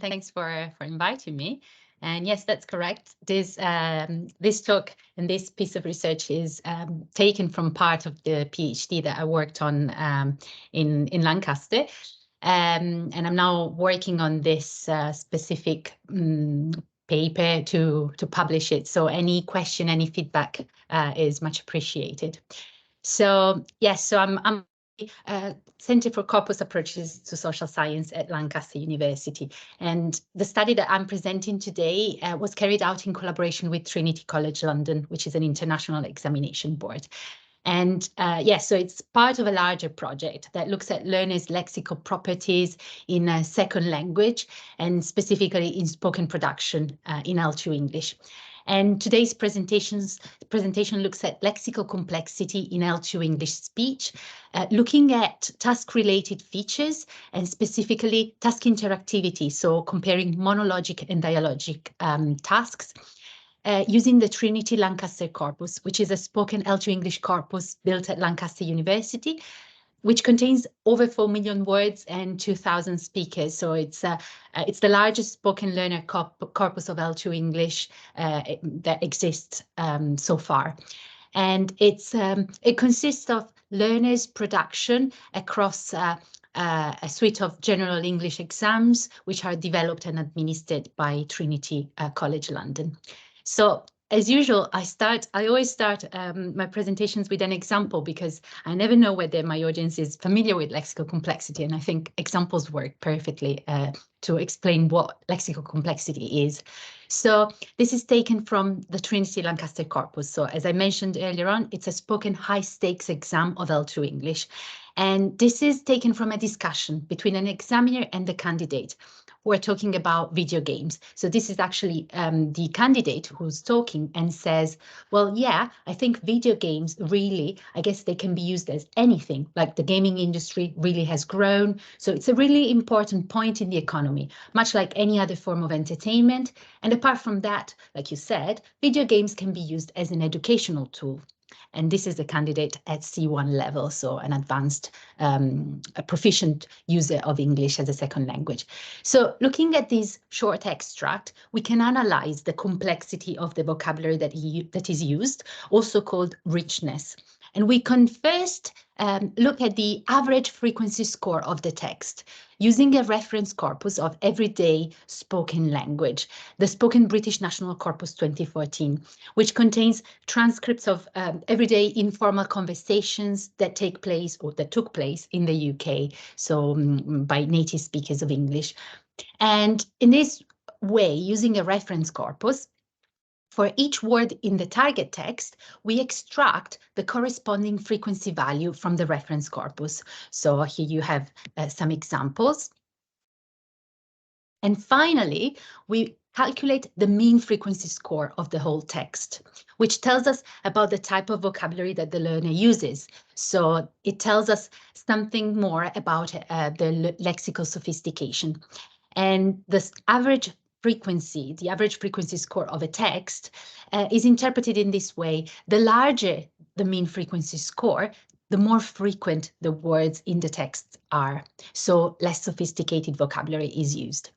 Thanks for inviting me. And yes, that's correct. This talk and this piece of research is taken from part of the PhD that I worked on in Lancaster. And I'm now working on this specific paper to publish it. So any question, any feedback is much appreciated. So yes, so I'm Center for Corpus Approaches to Social Science at Lancaster University. And the study that I'm presenting today was carried out in collaboration with Trinity College London, which is an international examination board. And yes, so it's part of a larger project that looks at learners' lexical properties in a second language, and specifically in spoken production in L2 English. And today's presentation looks at lexical complexity in L2 English speech, looking at task-related features and specifically task interactivity, so comparing monologic and dialogic tasks, using the Trinity Lancaster Corpus, which is a spoken L2 English corpus built at Lancaster University, which contains over 4 million words and 2,000 speakers. So it's the largest spoken learner corpus of L2 English that exists so far. And it consists of learners' production across a suite of general English exams, which are developed and administered by Trinity College London. So as usual, I always start my presentations with an example because I never know whether my audience is familiar with lexical complexity, and I think examples work perfectly to explain what lexical complexity is. So this is taken from the Trinity Lancaster Corpus. So as I mentioned earlier on, it's a spoken high-stakes exam of L2 English. And this is taken from a discussion between an examiner and the candidate. We're talking about video games. So this is actually the candidate who's talking and says, well, yeah, I think video games really, I guess they can be used as anything, like the gaming industry really has grown. So it's a really important point in the economy, much like any other form of entertainment. And apart from that, like you said, video games can be used as an educational tool. And this is a candidate at C1 level, so an advanced, a proficient user of English as a second language. So looking at this short extract, we can analyze the complexity of the vocabulary that is used, also called richness. And we can first look at the average frequency score of the text using a reference corpus of everyday spoken language, the Spoken British National Corpus 2014, which contains transcripts of everyday informal conversations that take place or that took place in the UK, so by native speakers of English. And in this way, using a reference corpus, for each word in the target text, we extract the corresponding frequency value from the reference corpus. So here you have some examples. And finally, we calculate the mean frequency score of the whole text, which tells us about the type of vocabulary that the learner uses. So it tells us something more about the lexical sophistication. And the average frequency score of a text is interpreted in this way. The larger the mean frequency score, the more frequent the words in the text are. So less sophisticated vocabulary is used.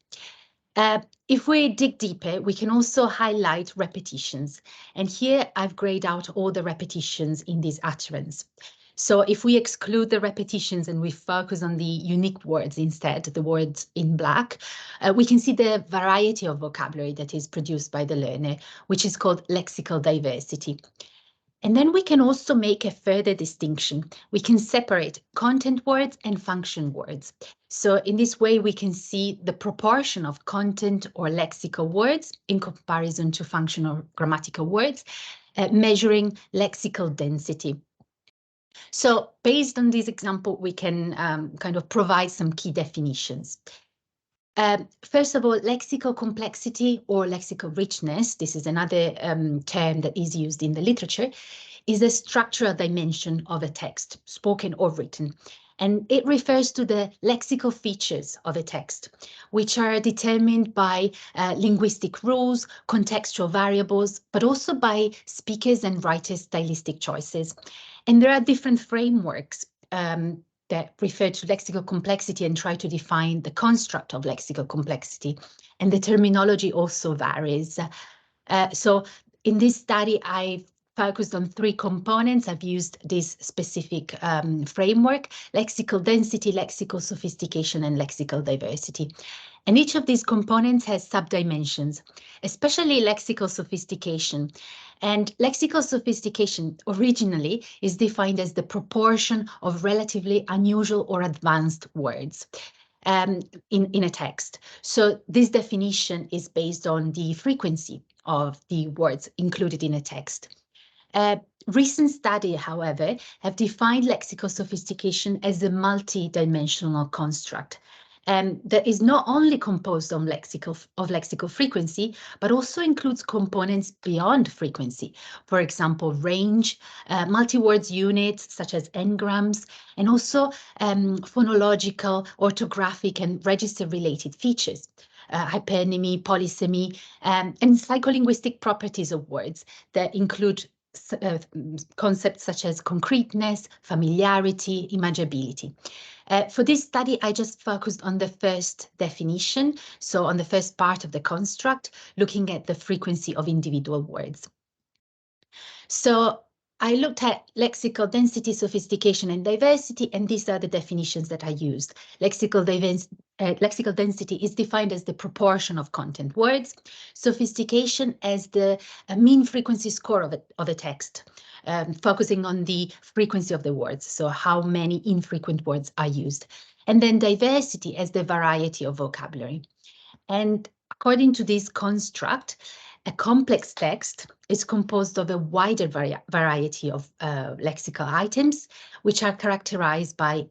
If we dig deeper, we can also highlight repetitions. And here I've grayed out all the repetitions in this utterance. So if we exclude the repetitions and we focus on the unique words instead, the words in black, we can see the variety of vocabulary that is produced by the learner, which is called lexical diversity. And then we can also make a further distinction. We can separate content words and function words. So in this way, we can see the proportion of content or lexical words in comparison to functional grammatical words, measuring lexical density. So based on this example, we can kind of provide some key definitions. First of all, lexical complexity or lexical richness, this is another term that is used in the literature, is the structural dimension of a text, spoken or written. And it refers to the lexical features of a text, which are determined by linguistic rules, contextual variables, but also by speakers and writers' stylistic choices. And there are different frameworks that refer to lexical complexity and try to define the construct of lexical complexity. And the terminology also varies. So in this study, I've focused on 3 components. I've used this specific framework: lexical density, lexical sophistication, and lexical diversity. And each of these components has subdimensions, especially lexical sophistication. And lexical sophistication originally is defined as the proportion of relatively unusual or advanced words in a text. So this definition is based on the frequency of the words included in a text. Recent studies, however, have defined lexical sophistication as a multi-dimensional construct that is not only composed of lexical frequency, but also includes components beyond frequency. For example, range, multi-words units such as n-grams, and also phonological, orthographic, and register-related features. Hypernymy, polysemy, and psycholinguistic properties of words that include concepts such as concreteness, familiarity, imaginability. For this study, I just focused on the first definition, so on the first part of the construct, looking at the frequency of individual words. So I looked at lexical density, sophistication, and diversity, and these are the definitions that I used. Lexical density is defined as the proportion of content words, sophistication as the mean frequency score of a text, focusing on the frequency of the words, so how many infrequent words are used, and then diversity as the variety of vocabulary. And according to this construct, a complex text is composed of a wider variety of lexical items, which are characterized by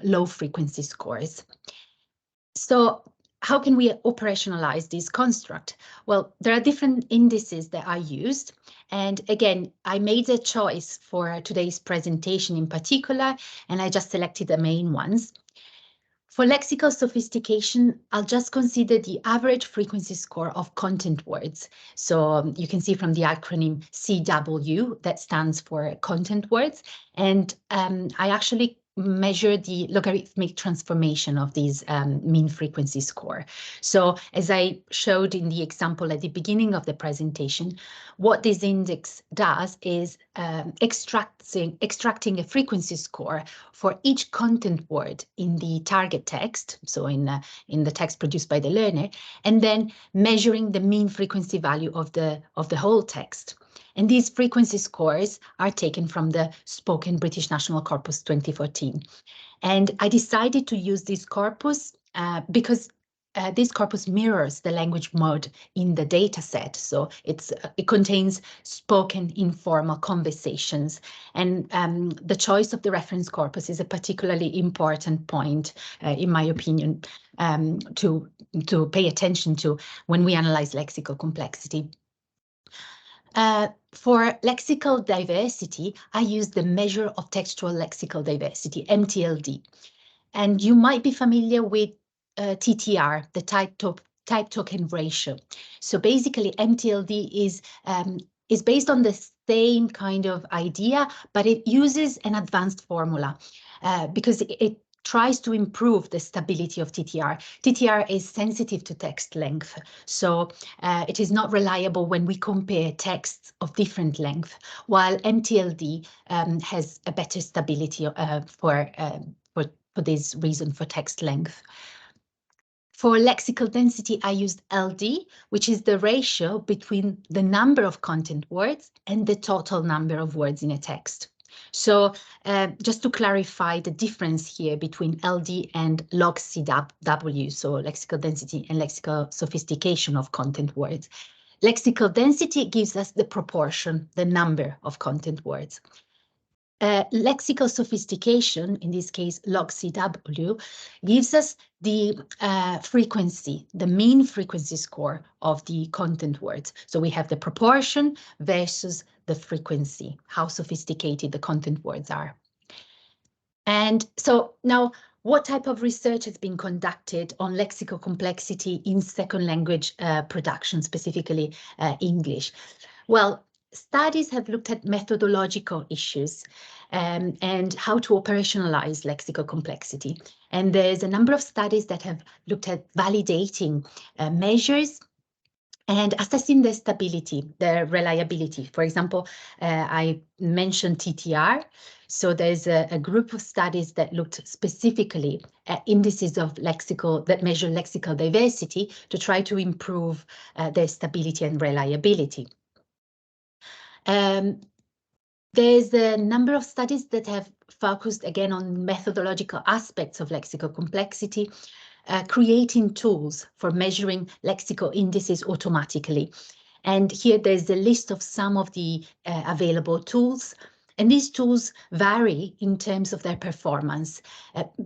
low frequency scores. So how can we operationalize this construct? Well, there are different indices that are used. And again, I made a choice for today's presentation in particular, and I just selected the main ones. For lexical sophistication, I'll just consider the average frequency score of content words. So you can see from the acronym CW, that stands for content words. And I actually measure the logarithmic transformation of these mean frequency score. So as I showed in the example at the beginning of the presentation, what this index does is extracting a frequency score for each content word in the target text, so in the text produced by the learner, and then measuring the mean frequency value of the whole text. And these frequency scores are taken from the Spoken British National Corpus 2014. And I decided to use this corpus because this corpus mirrors the language mode in the data set. So it contains spoken informal conversations. And the choice of the reference corpus is a particularly important point, in my opinion, to pay attention to when we analyze lexical complexity. For lexical diversity, I use the measure of textual lexical diversity, MTLD. And you might be familiar with TTR, the type token ratio. So basically, MTLD is based on the same kind of idea, but it uses an advanced formula because it tries to improve the stability of TTR. TTR is sensitive to text length, so it is not reliable when we compare texts of different length, while MTLD has a better stability for this reason for text length. For lexical density, I used LD, which is the ratio between the number of content words and the total number of words in a text. So just to clarify the difference here between LD and logCW, so lexical density and lexical sophistication of content words. Lexical density gives us the proportion, the number of content words. Lexical sophistication, in this case logCW, gives us the frequency, the mean frequency score of the content words. So we have the proportion versus the frequency, how sophisticated the content words are. And so now, what type of research has been conducted on lexical complexity in second language production, specifically English? Well, studies have looked at methodological issues. and how to operationalize lexical complexity. And there's a number of studies that have looked at validating measures and assessing the stability, the reliability. For example, I mentioned TTR. So there's a group of studies that looked specifically at indices of lexical, that measure lexical diversity to try to improve their stability and reliability. There's a number of studies that have focused again on methodological aspects of lexical complexity, creating tools for measuring lexical indices automatically. And here there's a list of some of the available tools. And these tools vary in terms of their performance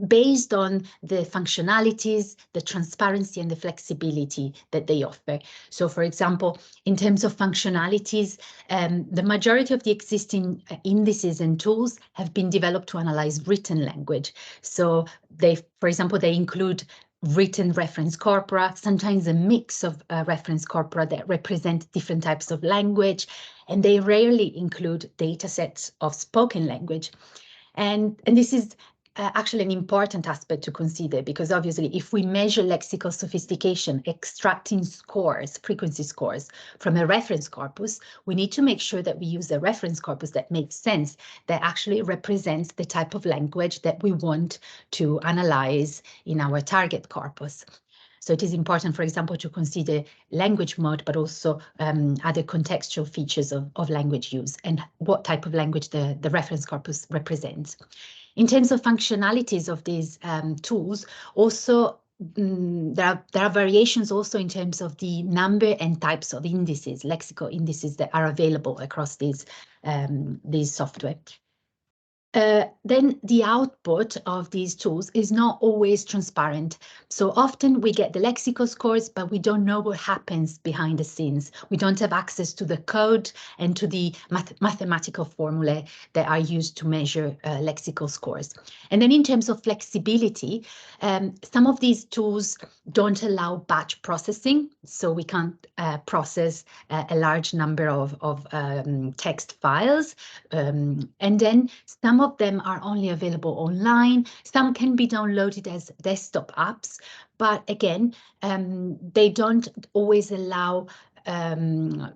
based on the functionalities, the transparency, and the flexibility that they offer. So, for example, in terms of functionalities, the majority of the existing indices and tools have been developed to analyze written language. So they, for example, they include written reference corpora, sometimes a mix of reference corpora that represent different types of language, and they rarely include data sets of spoken language. And this is actually an important aspect to consider, because obviously if we measure lexical sophistication, extracting scores, frequency scores from a reference corpus, we need to make sure that we use a reference corpus that makes sense, that actually represents the type of language that we want to analyze in our target corpus. So it is important, for example, to consider language mode, but also other contextual features of language use and what type of language the reference corpus represents. In terms of functionalities of these tools, also there are variations also in terms of the number and types of indices, lexical indices that are available across these software. Then the output of these tools is not always transparent. So often we get the lexical scores, but we don't know what happens behind the scenes. We don't have access to the code and to the mathematical formulae that are used to measure lexical scores. And then in terms of flexibility, some of these tools don't allow batch processing, so we can't process a large number of text files. And then some of them are only available online. Some can be downloaded as desktop apps, but again, they don't always allow some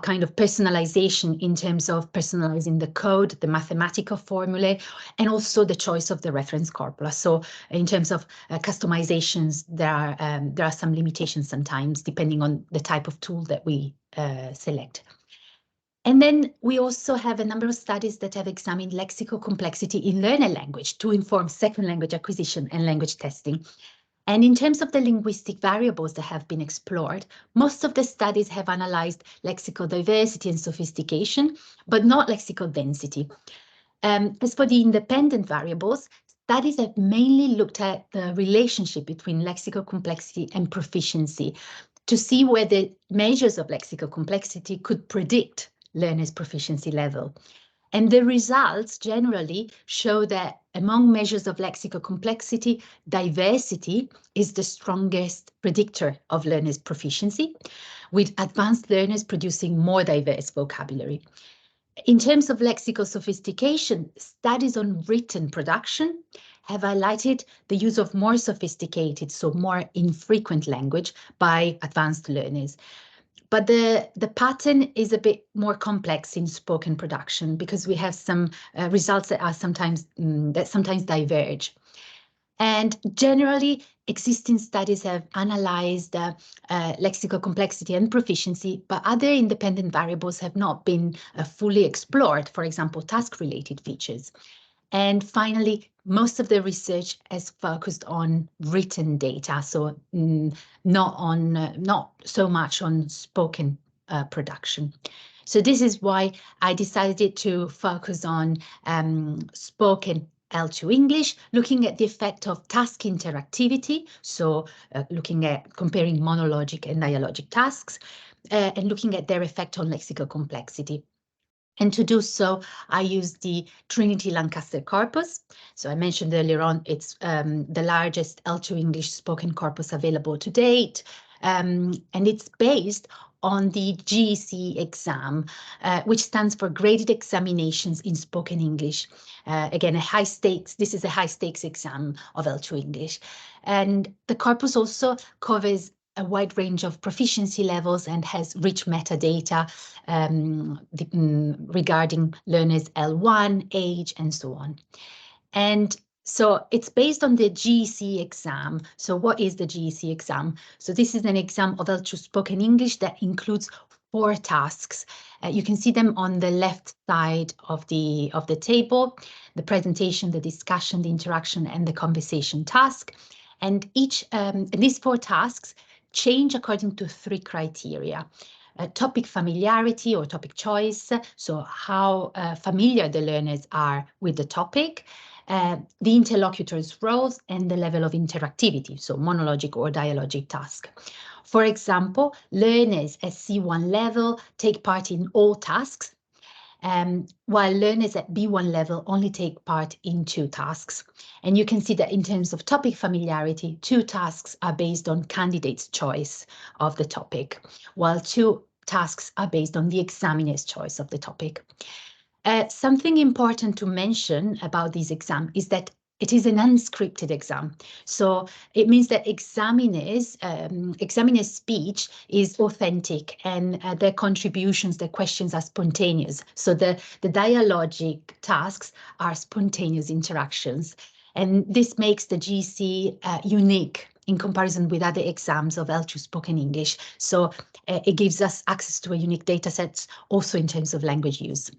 kind of personalization in terms of personalizing the code, the mathematical formulae, and also the choice of the reference corpora. So in terms of customizations, there are some limitations sometimes depending on the type of tool that we select. And then we also have a number of studies that have examined lexical complexity in learner language to inform second language acquisition and language testing. And in terms of the linguistic variables that have been explored, most of the studies have analyzed lexical diversity and sophistication, but not lexical density. As for the independent variables, studies have mainly looked at the relationship between lexical complexity and proficiency to see whether measures of lexical complexity could predict learners' proficiency level. And the results generally show that among measures of lexical complexity, diversity is the strongest predictor of learners' proficiency, with advanced learners producing more diverse vocabulary. In terms of lexical sophistication, studies on written production have highlighted the use of more sophisticated, so more infrequent language by advanced learners. But the pattern is a bit more complex in spoken production because we have some results that are sometimes diverge. And generally, existing studies have analyzed lexical complexity and proficiency, but other independent variables have not been fully explored, for example, task-related features. And finally, most of the research has focused on written data, so not so much on spoken production. So this is why I decided to focus on spoken L2 English, looking at the effect of task interactivity, so looking at comparing monologic and dialogic tasks, and looking at their effect on lexical complexity. And to do so, I used the Trinity Lancaster Corpus. So I mentioned earlier on, it's the largest L2 English spoken corpus available to date. And it's based on the GESE exam, which stands for Graded Examinations in Spoken English. Again, this is a high stakes exam of L2 English. And the corpus also covers a wide range of proficiency levels and has rich metadata regarding learners' L1, age, and so on. And so it's based on the GESE exam. So what is the GESE exam? So this is an exam of L2 Spoken English that includes 4 tasks. You can see them on the left side of the table: the presentation, the discussion, the interaction, and the conversation task. And these 4 tasks change according to 3 criteria. Topic familiarity or topic choice, so how familiar the learners are with the topic, the interlocutor's roles, and the level of interactivity, so monologic or dialogic task. For example, learners at C1 level take part in all tasks, while learners at B1 level only take part in 2 tasks. And you can see that in terms of topic familiarity, 2 tasks are based on candidate's choice of the topic, while 2 tasks are based on the examiner's choice of the topic. Something important to mention about this exam is that it is an unscripted exam. So it means that examiners' speech is authentic, and their contributions, their questions are spontaneous. So the dialogic tasks are spontaneous interactions. And this makes the GESE unique in comparison with other exams of L2 Spoken English. So it gives us access to a unique data set also in terms of language use.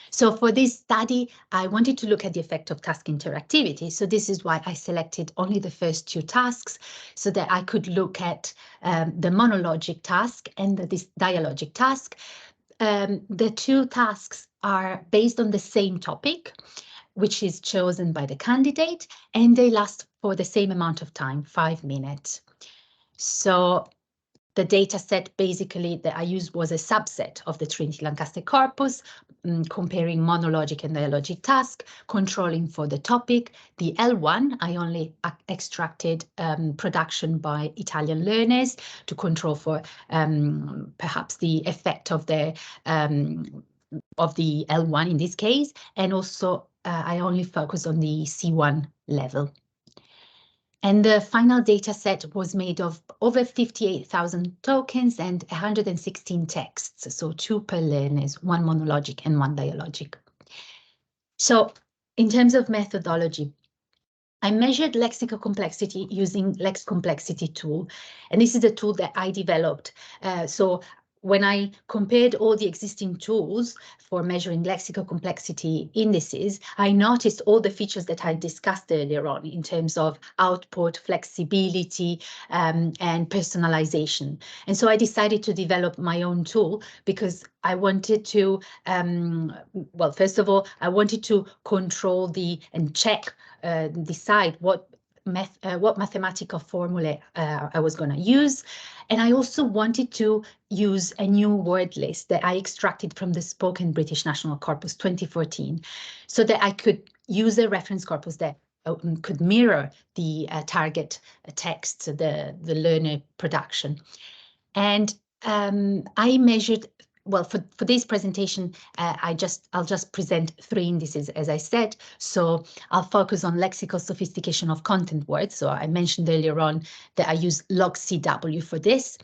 So for this study, I wanted to look at the effect of task interactivity. So this is why I selected only the first 2 tasks, so that I could look at the monologic task and the dialogic task. The 2 tasks are based on the same topic, which is chosen by the candidate, and they last for the same amount of time, 5 minutes. So the data set basically that I used was a subset of the Trinity Lancaster Corpus, comparing monologic and dialogic task, controlling for the topic. The L1, I only extracted production by Italian learners to control for perhaps the effect of the L1 in this case, and also I only focus on the C1 level. And the final data set was made of over 58,000 tokens and 116 texts, so 2 per learners, 1 monologic and 1 dialogic. So in terms of methodology, I measured lexical complexity using Lex Complexity tool, and this is a tool that I developed. So when I compared all the existing tools for measuring lexical complexity indices, I noticed all the features that I discussed earlier on in terms of output, flexibility, and personalization. And so I decided to develop my own tool because I wanted to, well, first of all, I wanted to control and check, decide what mathematical formula I was going to use. And I also wanted to use a new word list that I extracted from the Spoken British National Corpus 2014, so that I could use a reference corpus that could mirror the target text, the learner production. And I measured, well, for this presentation, I'll just present 3 indices, as I said. So I'll focus on lexical sophistication of content words. So I mentioned earlier on that I use logCW for this.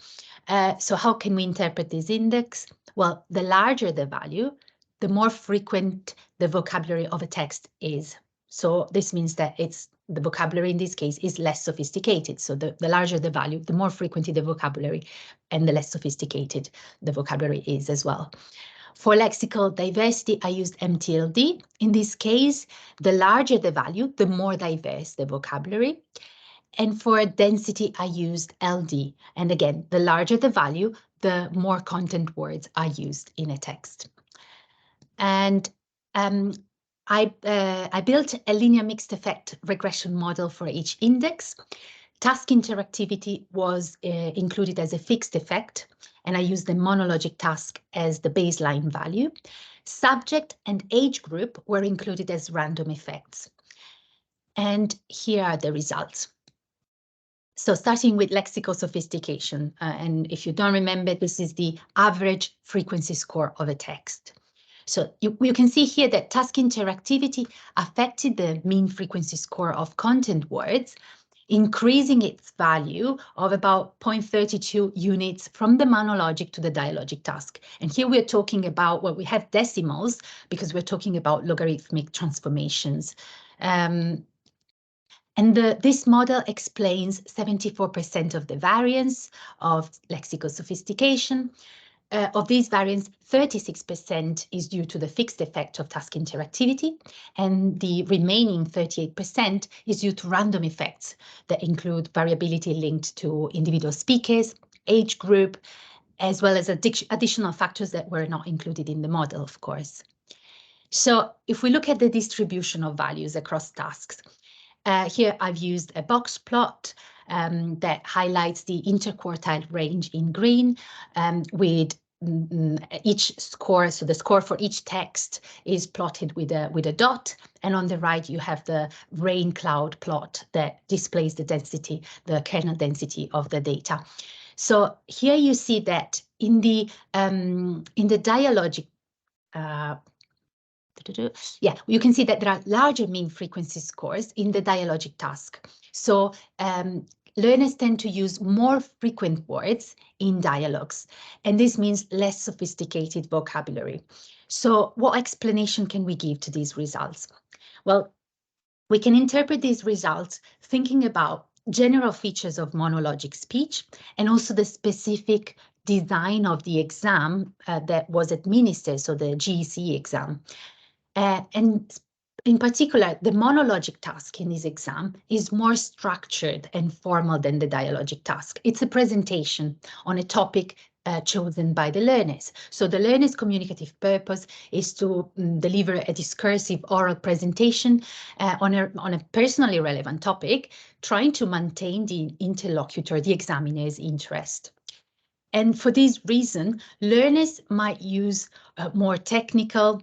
So how can we interpret this index? Well, the larger the value, the more frequent the vocabulary of a text is. So this means that the vocabulary in this case is less sophisticated. So the larger the value, the more frequently the vocabulary and the less sophisticated the vocabulary is as well. For lexical diversity, I used MTLD. In this case, the larger the value, the more diverse the vocabulary. And for density, I used LD. And again, the larger the value, the more content words are used in a text. And I built a linear mixed effect regression model for each index. Task interactivity was included as a fixed effect, and I used the monologic task as the baseline value. Subject and age group were included as random effects. And here are the results. So starting with lexical sophistication, and if you don't remember, this is the average frequency score of a text. So you can see here that task interactivity affected the mean frequency score of content words, increasing its value of about 0.32 units from the monologic to the dialogic task. And here we're talking about, well, we have decimals because we're talking about logarithmic transformations. This model explains 74% of the variance of lexical sophistication. Of these variance, 36% is due to the fixed effect of task interactivity, and the remaining 38% is due to random effects that include variability linked to individual speakers, age group, as well as additional factors that were not included in the model, of course. So if we look at the distribution of values across tasks, here I've used a box plot that highlights the interquartile range in green with each score. So the score for each text is plotted with a dot, and on the right you have the rain cloud plot that displays the density, the kernel density of the data. So here you see that in the dialogic yeah, you can see that there are larger mean frequency scores in the dialogic task. So learners tend to use more frequent words in dialogues, and this means less sophisticated vocabulary. So what explanation can we give to these results? Well, we can interpret these results thinking about general features of monologic speech and also the specific design of the exam that was administered, so the GESE exam. And in particular, the monologic task in this exam is more structured and formal than the dialogic task. It's a presentation on a topic chosen by the learners. So the learner's communicative purpose is to deliver a discursive oral presentation on a personally relevant topic, trying to maintain the interlocutor, the examiner's interest. And for this reason, learners might use more technical,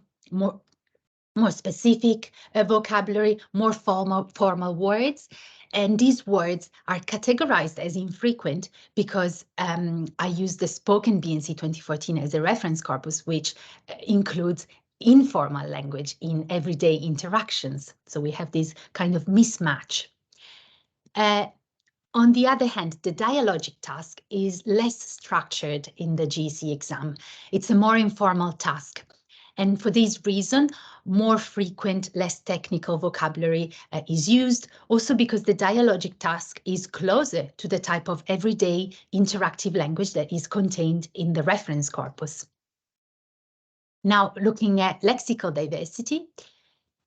more specific vocabulary, more formal words. And these words are categorized as infrequent because I use the spoken BNC 2014 as a reference corpus, which includes informal language in everyday interactions. So we have this kind of mismatch. On the other hand, the dialogic task is less structured in the GESE exam. It's a more informal task. And for this reason, more frequent, less technical vocabulary is used, also because the dialogic task is closer to the type of everyday interactive language that is contained in the reference corpus. Now, looking at lexical diversity,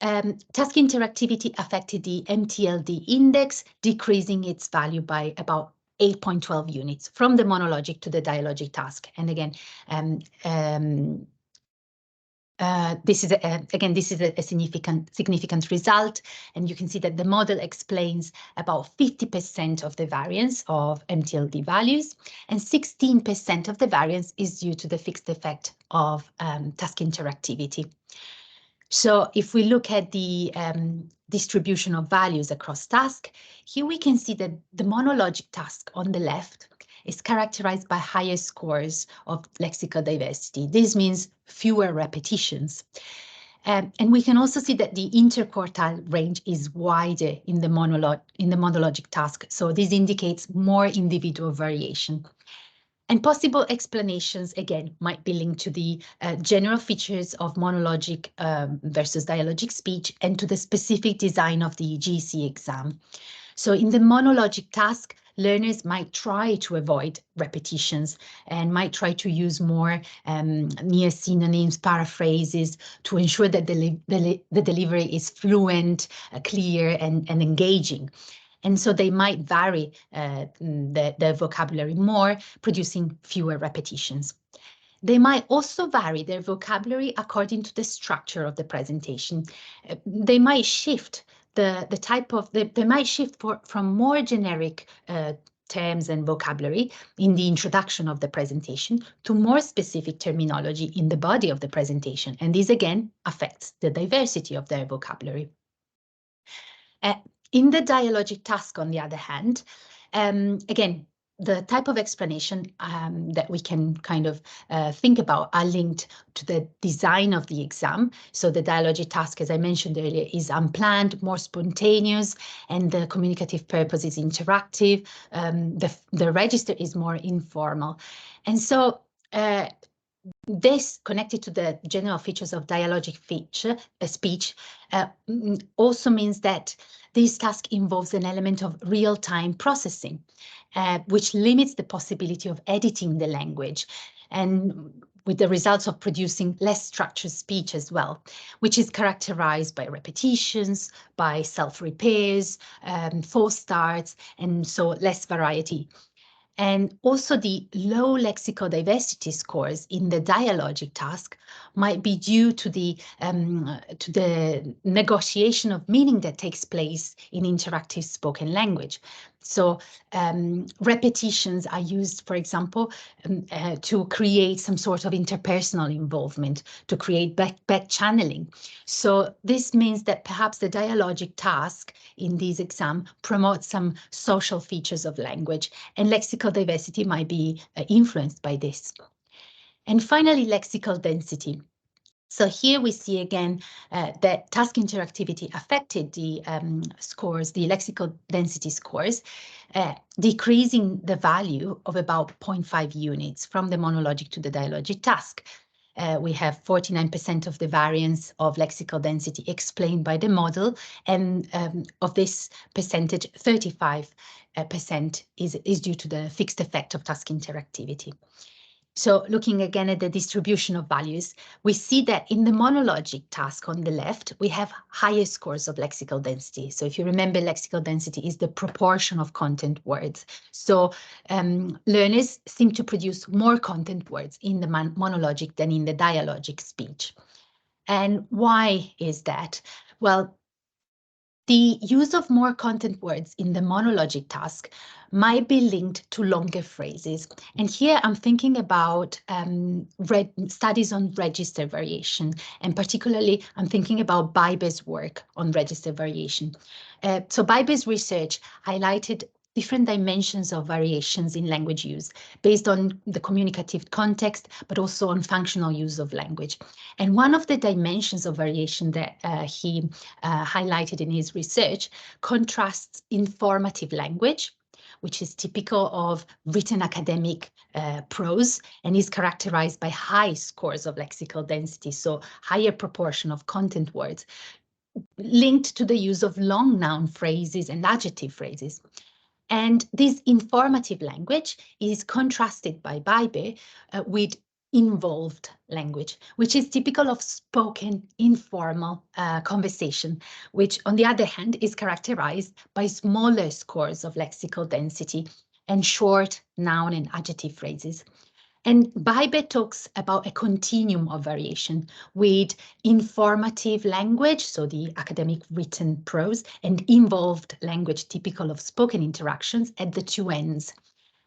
task interactivity affected the MTLD index, decreasing its value by about 8.12 units from the monologic to the dialogic task. And again, this is a significant result, and you can see that the model explains about 50% of the variance of MTLD values, and 16% of the variance is due to the fixed effect of task interactivity. So if we look at the distribution of values across tasks, here we can see that the monologic task on the left is characterized by higher scores of lexical diversity. This means fewer repetitions. And we can also see that the interquartile range is wider in the monologic task. So this indicates more individual variation. And possible explanations, again, might be linked to the general features of monologic versus dialogic speech and to the specific design of the GESE exam. So in the monologic task, learners might try to avoid repetitions and might try to use more near synonyms, paraphrases to ensure that the delivery is fluent, clear, and engaging. And so they might vary their vocabulary more, producing fewer repetitions. They might also vary their vocabulary according to the structure of the presentation. They might shift they might shift from more generic terms and vocabulary in the introduction of the presentation to more specific terminology in the body of the presentation. And this again affects the diversity of their vocabulary. In the dialogic task, on the other hand, Again, the type of explanation that we can kind of think about are linked to the design of the exam. So the dialogic task, as I mentioned earlier, is unplanned, more spontaneous, and the communicative purpose is interactive. The register is more informal. And so this, connected to the general features of dialogic speech, also means that this task involves an element of real-time processing, which limits the possibility of editing the language, and with the results of producing less structured speech as well, which is characterized by repetitions, by self-repairs, false starts, and so less variety. And also the low lexical diversity scores in the dialogic task might be due to the negotiation of meaning that takes place in interactive spoken language. So repetitions are used, for example, to create some sort of interpersonal involvement, to create back channeling. So this means that perhaps the dialogic task in this exam promotes some social features of language, and lexical diversity might be influenced by this. And finally, lexical density. So here we see again that task interactivity affected the scores, the lexical density scores, decreasing the value of about 0.5 units from the monologic to the dialogic task. We have 49% of the variance of lexical density explained by the model, and of this percentage, 35% is due to the fixed effect of task interactivity. So looking again at the distribution of values, we see that in the monologic task on the left, we have higher scores of lexical density. So if you remember, lexical density is the proportion of content words. So learners seem to produce more content words in the monologic than in the dialogic speech. And why is that? Well, the use of more content words in the monologic task might be linked to longer phrases. And here I'm thinking about studies on register variation, and particularly I'm thinking about Bybe's work on register variation. So Bybe's research highlighted different dimensions of variations in language use based on the communicative context, but also on functional use of language. And one of the dimensions of variation that he highlighted in his research contrasts informative language, which is typical of written academic prose and is characterized by high scores of lexical density, so higher proportion of content words, linked to the use of long noun phrases and adjective phrases. And this informative language is contrasted by Bybe with involved language, which is typical of spoken informal conversation, which on the other hand is characterized by smaller scores of lexical density and short noun and adjective phrases. And Bybe talks about a continuum of variation with informative language, so the academic written prose, and involved language typical of spoken interactions at the two ends.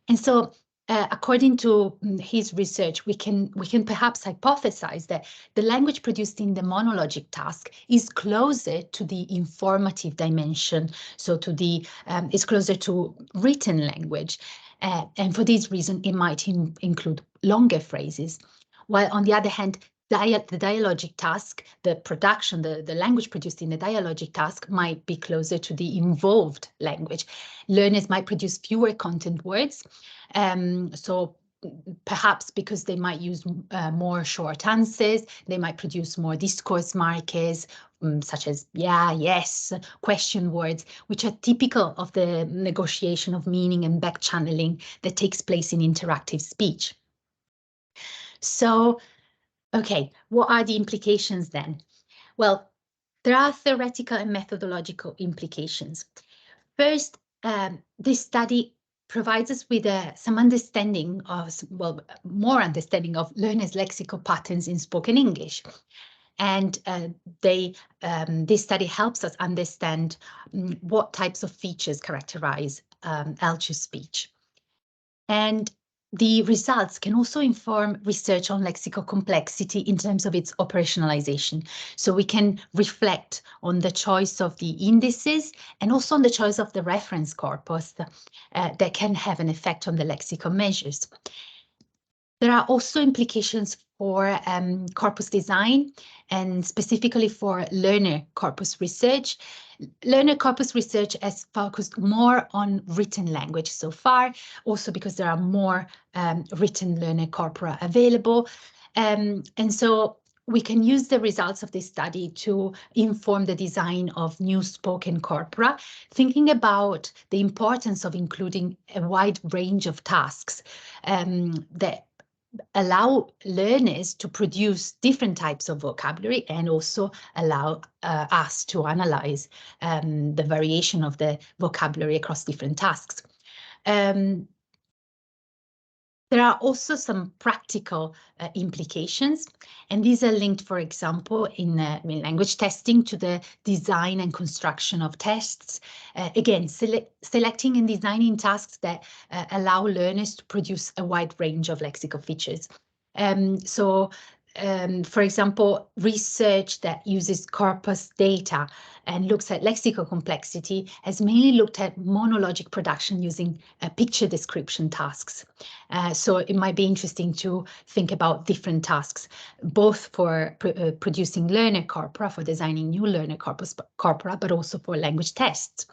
And so according to his research, we can perhaps hypothesize that the language produced in the monologic task is closer to the informative dimension, so to the is closer to written language. And for this reason, it might include longer phrases, while on the other hand, the dialogic task, the production, the language produced in the dialogic task might be closer to the involved language. Learners might produce fewer content words, so perhaps because they might use more short answers, they might produce more discourse markers, such as yeah, yes, question words, which are typical of the negotiation of meaning and back channeling that takes place in interactive speech. So, okay, what are the implications then? Well, there are theoretical and methodological implications. First, this study provides us with some understanding of, well, more understanding of learners' lexical patterns in spoken English. And this study helps us understand what types of features characterize L2 speech. And the results can also inform research on lexical complexity in terms of its operationalization. So we can reflect on the choice of the indices and also on the choice of the reference corpus that can have an effect on the lexical measures. There are also implications for corpus design and specifically for learner corpus research. Learner corpus research has focused more on written language so far, also because there are more written learner corpora available. And so we can use the results of this study to inform the design of new spoken corpora, thinking about the importance of including a wide range of tasks that allow learners to produce different types of vocabulary and also allow us to analyze the variation of the vocabulary across different tasks. There are also some practical implications, and these are linked, for example, in language testing to the design and construction of tests. Again, selecting and designing tasks that allow learners to produce a wide range of lexical features. For example, research that uses corpus data and looks at lexical complexity has mainly looked at monologic production using picture description tasks. So it might be interesting to think about different tasks, both for producing learner corpora, for designing new learner corpora, but also for language tests.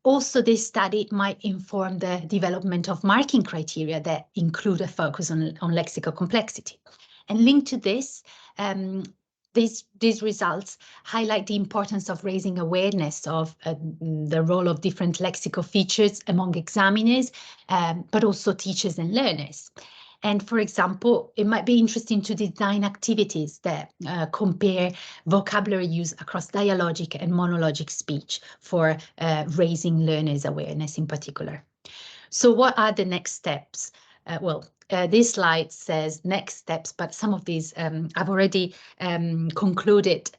Also, this study might inform the development of marking criteria that include a focus on lexical complexity. And linked to this, these results highlight the importance of raising awareness of the role of different lexical features among examiners, but also teachers and learners. And for example, it might be interesting to design activities that compare vocabulary use across dialogic and monologic speech for raising learners' awareness in particular. So what are the next steps? This slide says next steps, but some of these I've already concluded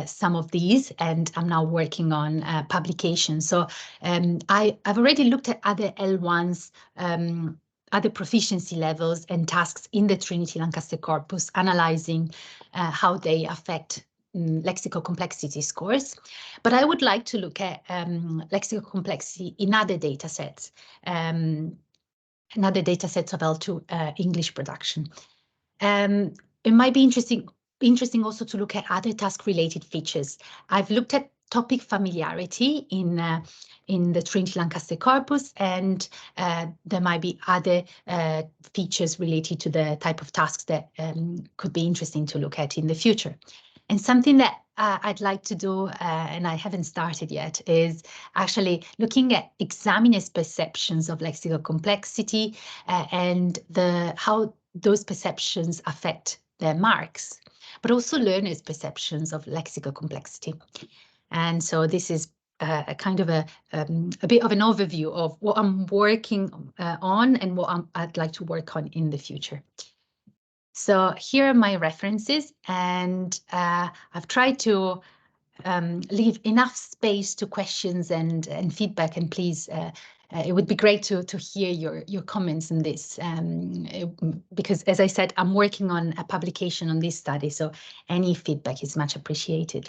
some of these, and I'm now working on publication. So I've already looked at other L1s, other proficiency levels and tasks in the Trinity Lancaster Corpus, analyzing how they affect lexical complexity scores. But I would like to look at lexical complexity in other data sets, of L2 English production. It might be interesting also to look at other task-related features. I've looked at topic familiarity in the Trinity Lancaster Corpus, and there might be other features related to the type of tasks that could be interesting to look at in the future. And something that I'd like to do, and I haven't started yet, is actually looking at examiners' perceptions of lexical complexity and how those perceptions affect their marks, but also learners' perceptions of lexical complexity. And so this is a kind of a bit of an overview of what I'm working on and what I'd like to work on in the future. So here are my references, and I've tried to leave enough space to questions and feedback, and please, it would be great to hear your comments on this, because as I said, I'm working on a publication on this study, so any feedback is much appreciated.